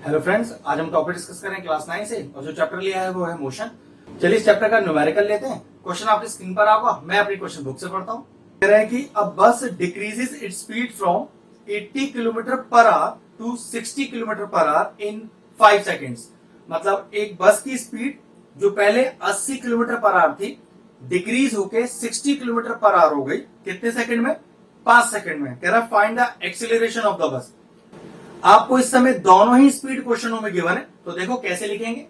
Hello friends, आज हम topic discuss करें क्लास 9 से और जो चैप्टर लिया है वो है मोशन। चलिए इस चैप्टर का न्यूमेरिकल लेते हैं। क्वेश्चन आपकी स्क्रीन पर आएगा, मैं अपनी क्वेश्चन बुक से पढ़ता हूँ। कह रहा है कि a bus decreases its speed from 80 kilometre per hour to 60 kilometre per hour in 5 seconds. मतलब एक बस की स्पीड जो पहले 80 किलोमीटर पर आवर थी डिक्रीज होके 60 किलोमीटर पर आवर हो गई। कितने सेकंड में? 5 सेकंड में। कह रहा है find the acceleration of the bus. आपको इस समय दोनों ही स्पीड क्वेश्चनों में गिवन है, तो देखो कैसे लिखेंगे।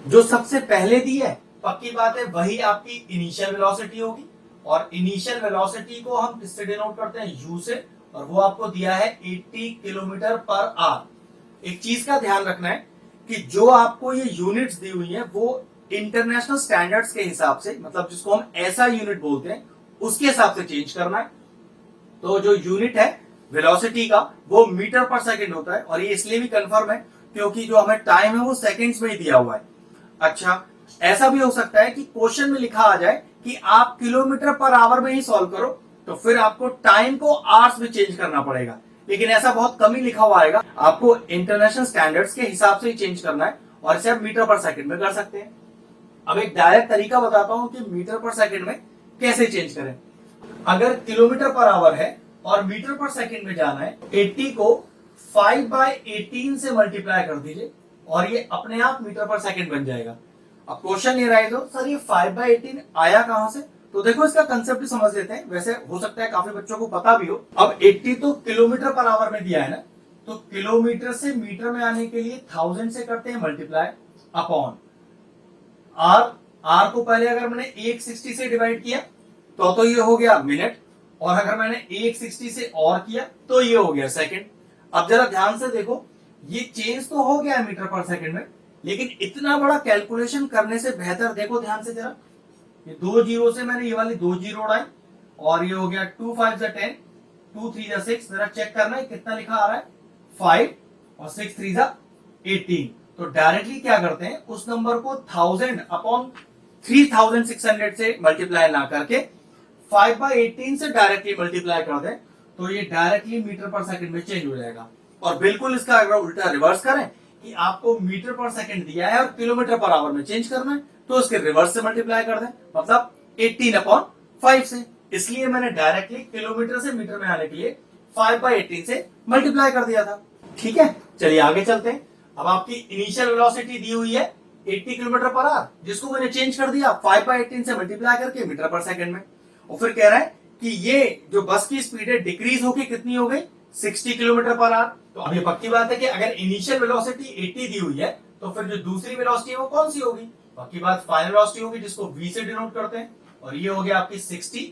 जो सबसे पहले दी है पक्की बात है वही आपकी इनिशियल वेलोसिटी होगी, और इनिशियल वेलोसिटी को हम किससे डिनोट करते हैं? यू से, और वो आपको दिया है 80 किलोमीटर पर आवर। एक चीज का ध्यान रखना है कि जो आपको ये यूनिट्स दी हुई है वो इंटरनेशनल स्टैंडर्ड्स के हिसाब से, मतलब जिसको हम ऐसा यूनिट बोलते हैं उसके हिसाब से चेंज करना है। तो जो यूनिट है वेलोसिटी का वो मीटर पर सेकंड होता है, और ये इसलिए भी कंफर्म है क्योंकि जो हमें टाइम है वो सेकंड्स में ही दिया हुआ है। अच्छा, ऐसा भी हो सकता है कि क्वेश्चन में लिखा आ जाए कि आप किलोमीटर पर आवर में ही सॉल्व करो, तो फिर आपको टाइम को आवर्स में चेंज करना पड़ेगा, लेकिन ऐसा बहुत कम ही लिखा हुआ आएगा। आपको इंटरनेशनल स्टैंडर्ड्स के हिसाब से ही चेंज करना है, और इसे आप मीटर पर सेकंड में कर सकते हैं। अब एक डायरेक्ट तरीका बताता हूं कि मीटर पर सेकंड में कैसे चेंज करें। अगर किलोमीटर पर आवर है और मीटर पर सेकंड में जाना है, 80 को 5/18 से मल्टीप्लाई कर दीजिए और ये अपने आप मीटर पर सेकंड बन जाएगा। अब क्वेश्चन ये रहा सर ये 5/18 आया कहां से? तो देखो इसका कंसेप्ट समझ लेते हैं। वैसे हो सकता है काफी बच्चों को पता भी हो। अब 80 तो किलोमीटर पर आवर में दिया है ना, तो किलोमीटर से मीटर में आने के लिए 1000 से करते हैं मल्टीप्लाई अपॉन आर। आर को पहले अगर मैंने 160 से डिवाइड किया तो ये हो गया मिनट, और अगर मैंने 160 से और किया तो ये हो गया सेकंड। अब जरा ध्यान से देखो, ये चेंज तो हो गया मीटर पर सेकंड में, लेकिन इतना बड़ा कैलकुलेशन करने से बेहतर देखो ध्यान से जरा, ये 2 जीरो से मैंने ये वाली 2 जीरो उड़ाई, और ये हो गया 2 5 10, 2 3 6। जरा चेक करना है कितना लिखा आ रहा है, 5 और 6 3 18। तो डायरेक्टली क्या करते हैं, उस नंबर को 1000 अपॉन 3600 से मल्टीप्लाई ना करके 5/18 से डायरेक्टली मल्टीप्लाई कर दें, तो ये डायरेक्टली मीटर पर सेकंड में चेंज हो जाएगा। और बिल्कुल इसका अगर उल्टा रिवर्स करें कि आपको मीटर पर सेकंड दिया है और किलोमीटर पर आवर में चेंज करना है, तो इसके रिवर्स से मल्टीप्लाई कर दें, मतलब 18/5 से। इसलिए मैंने डायरेक्टली किलोमीटर से मीटर में आने के लिए 5/18 से मल्टीप्लाई कर दिया था। ठीक है, चलिए आगे चलते हैं। अब आपकी इनिशियल वेलोसिटी दी हुई है 80 किलोमीटर पर आवर, जिसको मैंने चेंज कर दिया 5/18 से मल्टीप्लाई करके मीटर पर सेकंड में। और फिर कह रहा है कि ये जो बस की स्पीड है डिक्रीज होके कितनी हो गई, 60 किलोमीटर पर आवर। तो अब ये पक्की बात है कि अगर इनिशियल वेलोसिटी 80 दी हुई है, तो फिर जो दूसरी वेलोसिटी है वो कौन सी होगी? पक्की बात फाइनल वेलोसिटी होगी, जिसको v से डिनोट करते हैं, और ये हो गया आपकी 60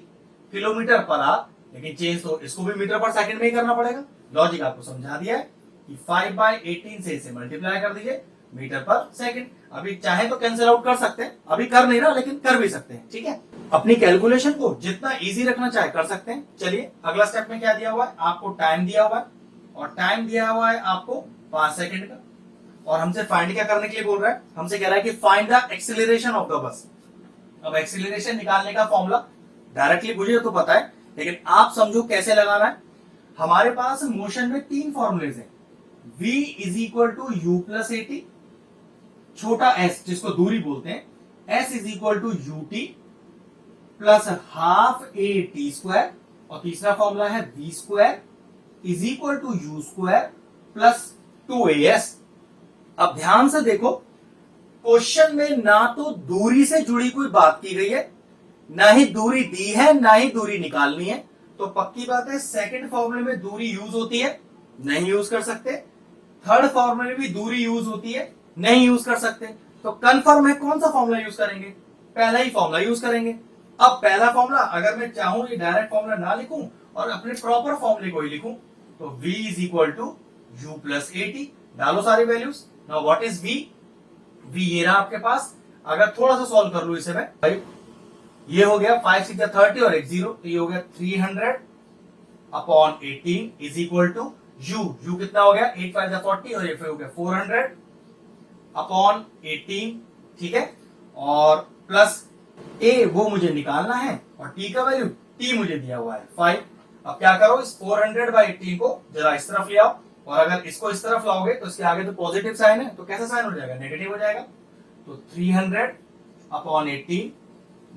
किलोमीटर पर आवर। लेकिन चेंज तो इसको भी मीटर पर सेकंड में ही करना पड़ेगा। लॉजिक आपको समझा दिया है कि 5/18 से इसे मल्टीप्लाई कर दीजिए मीटर पर सेकंड। अभी चाहे तो कैंसिल आउट कर सकते हैं, अभी कर नहीं रहा लेकिन कर भी सकते हैं। ठीक है, अपनी कैलकुलेशन को जितना इजी रखना चाहे कर सकते हैं। चलिए अगला स्टेप में क्या दिया हुआ है, आपको टाइम दिया हुआ है, और टाइम दिया हुआ है आपको 5 सेकंड का, और हमसे फाइंड क्या करने के लिए बोल रहा है, हमसे कह रहा है कि find the acceleration of the bus. अब एक्सीलरेशन निकालने का फॉर्मूला डायरेक्टली मुझे तो पता है, लेकिन आप समझो कैसे लगाना है। हमारे पास मोशन में 3 फॉर्मूलेज हैं। v is equal to u plus a t, छोटा s जिसको दूरी बोलते हैं, s is equal to u t plus half a t square, और तीसरा फॉर्मूला है v square is equal to u square plus 2as। अब ध्यान से देखो, क्वेश्चन में ना तो दूरी से जुड़ी कोई बात की गई है, ना ही दूरी दी है, ना ही दूरी निकालनी है। तो पक्की बात है सेकंड फॉर्मूले में दूरी यूज होती है, नहीं यूज कर सकते। थर्ड फॉर्मूले में भी दूरी यूज होती है, नहीं यूज कर सकते। तो कंफर्म है कौन सा फॉर्मूला यूज करेंगे? पहला ही फॉर्मूला यूज करेंगे। अब पहला फॉर्मूला अगर मैं चाहूं ये डायरेक्ट फॉर्मूला ना लिखूं और अपने प्रॉपर फॉर्मूले को ही लिखूं, तो v is equal to u plus a t, डालो सारी values. Now what is v? v ये रहा आपके पास। अगर थोड़ा सा सॉल्व कर लू इसे मैं, ये हो गया 5 6 30 और 1 0, तो ये हो गया 300/18 इज इक्वल टू u कितना हो गया, 8 5 40 और ये हो गया 400/18। ठीक है, और प्लस a वो मुझे निकालना है, और t का वैल्यू t मुझे दिया हुआ है 5। अब क्या करो, इस 400/18 को जरा इस तरफ ले आओ, और अगर इसको इस तरफ लाओगे तो इसके आगे तो पॉजिटिव साइन है, तो कैसा साइन हो जाएगा, नेगेटिव हो जाएगा। तो 300/18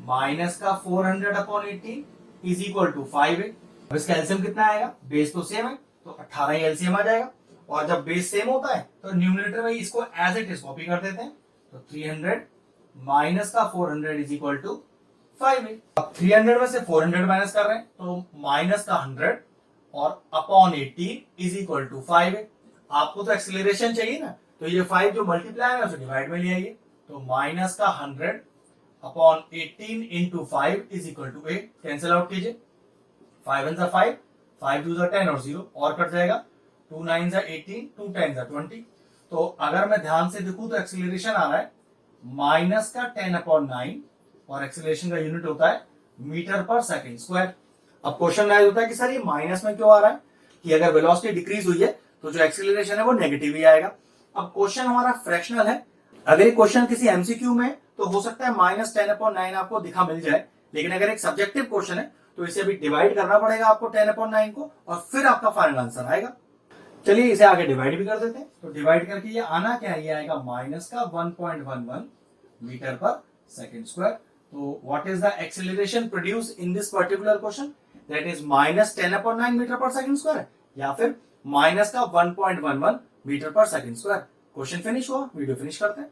माइनस का 400/18 इज इक्वल टू 5 है। अब इसका एलसीएम कितना आएगा, बेस तो सेम है तो 18 ही एलसीएम आ जाएगा। और जब बेस सेम होता है तो न्यूमरेटर में इसको एज इट इज कॉपी कर देते हैं। तो 300 माइनस का 400 इज इक्वल टू 5 है। अब 300 में से 400 माइनस कर रहे हैं तो माइनस का 100 और अपॉन 18 इज इक्वल टू 5 है। आपको तो एक्सीलरेशन चाहिए ना, तो ये 5 जो मल्टीप्लाई है उसे डिवाइड में ले आइए। तो माइनस का 100 upon 18 into 5 is equal to 8। Cancel out कीजिए, 5 1 5, 5 2 10 और 0 और कट जाएगा। 2 9 18, 2 10 20। तो अगर मैं ध्यान से देखूं तो एक्सीलरेशन आ रहा है माइनस का 10/9 और एक्सीलरेशन का यूनिट होता है मीटर पर सेकेंड स्क्वायर। अब क्वेश्चन राइज होता है कि सर ये माइनस में क्यों आ रहा है, कि अगर वेलोसिटी डिक्रीज हुई है तो जो एक्सीलरेशन है वो नेगेटिव ही आएगा। अब क्वेश्चन हमारा फ्रैक्शनल है, अगर ये क्वेश्चन किसी एमसीक्यू में तो हो सकता है -10/9 आपको दिखा मिल जाए, लेकिन अगर एक सब्जेक्टिव क्वेश्चन है तो इसे अभी डिवाइड करना पड़ेगा आपको 10/9 को, और फिर आपका फाइनल आंसर आएगा। चलिए इसे आगे डिवाइड भी कर देते हैं। तो डिवाइड करके ये आना क्या है, ये आएगा माइनस का 1.11 मीटर पर सेकेंड स्क्वायर। तो what is the acceleration produce in this particular question, that is -10/9 metre per second square या फिर माइनस का 1.11 metre per second square. Question finish हुआ, वीडियो फिनिश करते हैं।